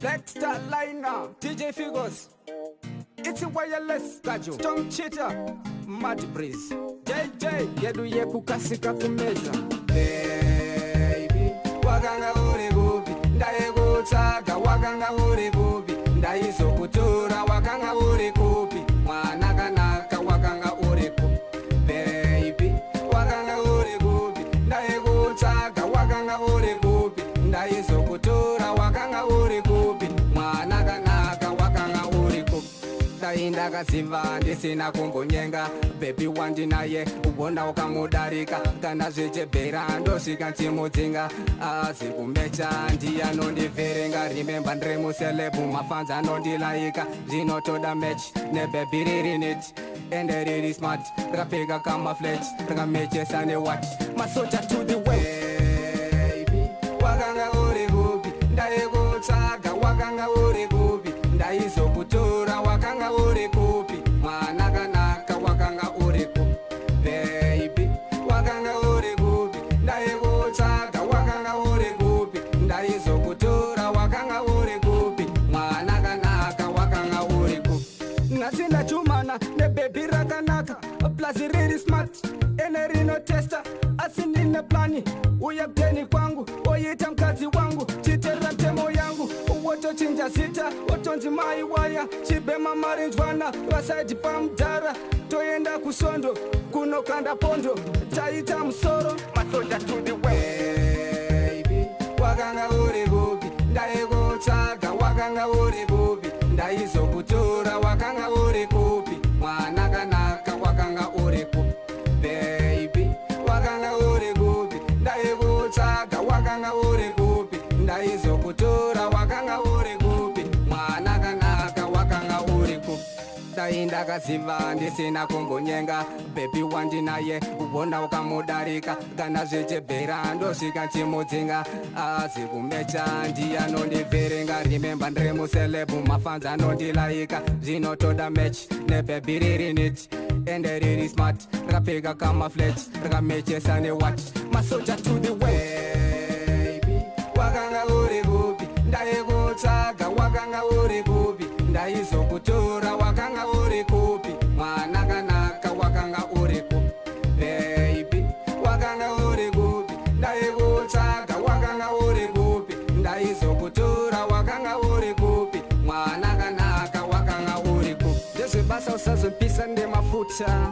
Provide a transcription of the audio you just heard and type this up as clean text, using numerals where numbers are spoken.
Black Star Liner, DJ Figos, it's a wireless, Gajo, Tom Cheetah, Mad Breeze, JJ, yedu yeku kasika kumeza. Baby, wakanga uri gubi, ndaye gutsaga, wakanga uri gubi, ndaye sokutura, wakanga uri gubi, mwana kanaka, wakanga uri gubi. Baby, wakanga uri gubi, ndaye gutsaga, wakanga uri gubi, ndaye sokutura, wakanga uri gubi, mwana kanaka, wakanga uri gubi. Ndainda kaziva ndisina kumbonyenga, baby wandinaye ubona ukamudarika, kana zvichebhera ndosvika nchimudzinga, azi kumecha ndiye anondivherenga. Remember ndiri muselebu, mafans anondilaika, zvinotoda match nebaby riri neti ende riri smart, rakapfeka kamaflet rakamechesa newat masoja to the way. Baby, wakanga uri gupi, ndaye kutsvaga, wakanga uri gupi, ndaizokutora, wakanga uri kupi, mwana kanaka, wakanga uri kupi. Baby, wakanga uri kupi, ndaye kutsvaga, wakanga uri kupi, ndaizokutora, wakanga uri kupi, mwana kanaka, wakanga uri kupi. Nasina chumana nebaby rakanaka, plazi riri smart ene rino testa, asinine plani uya kuteni kwangu, oita mkazi wangu, chitera mtemo yangu, wotochinja sita, wotonzi mai waya, chibema marinjwana, vasaidi pamudhara, toenda kusondo, kunokanda pondo, taita musoro, masoja to the way. Baby, wakanga uri gupi, ndaye kutsvaga, wakanga uri gupi, ndaizokutora, wakanga uri kupi, mwana kanaka, wakanga uri kupi. Baby, wakanga uri gupi, ndaye kutsvaga, wakanga uri gupi, ndaizokutora, wakanga uri gupi, mwana kanaka, wakanga uri kupi. Ndainda kaziva ndisina kumbonyenga, baby wandinaye ubona ukamudarika, kana zvichebhera ndosvika nchimudzinga, azi kumecha ndiye anondivherenga. Remember ndiri muselebu, mafans anondilaika, zvinotoda match nebaby riri neti ende riri smart, rakapfeka kamaflet rakamechesa newat masoja to the way. Baby, wakanga uri gupi, ndaye kutsvaga, wakanga uri gupi, ndaizokutora, wakanga uri kupi, mwana kanaka, wakanga uri kupi. Baby, wakanga uri gupi, ndaye kutsvaga, wakanga uri gupi, ndaizokutora, wakanga uri kupi, mwana kanaka, wakanga uri kupi. Ndezvebasa usazopisa ndemafuta,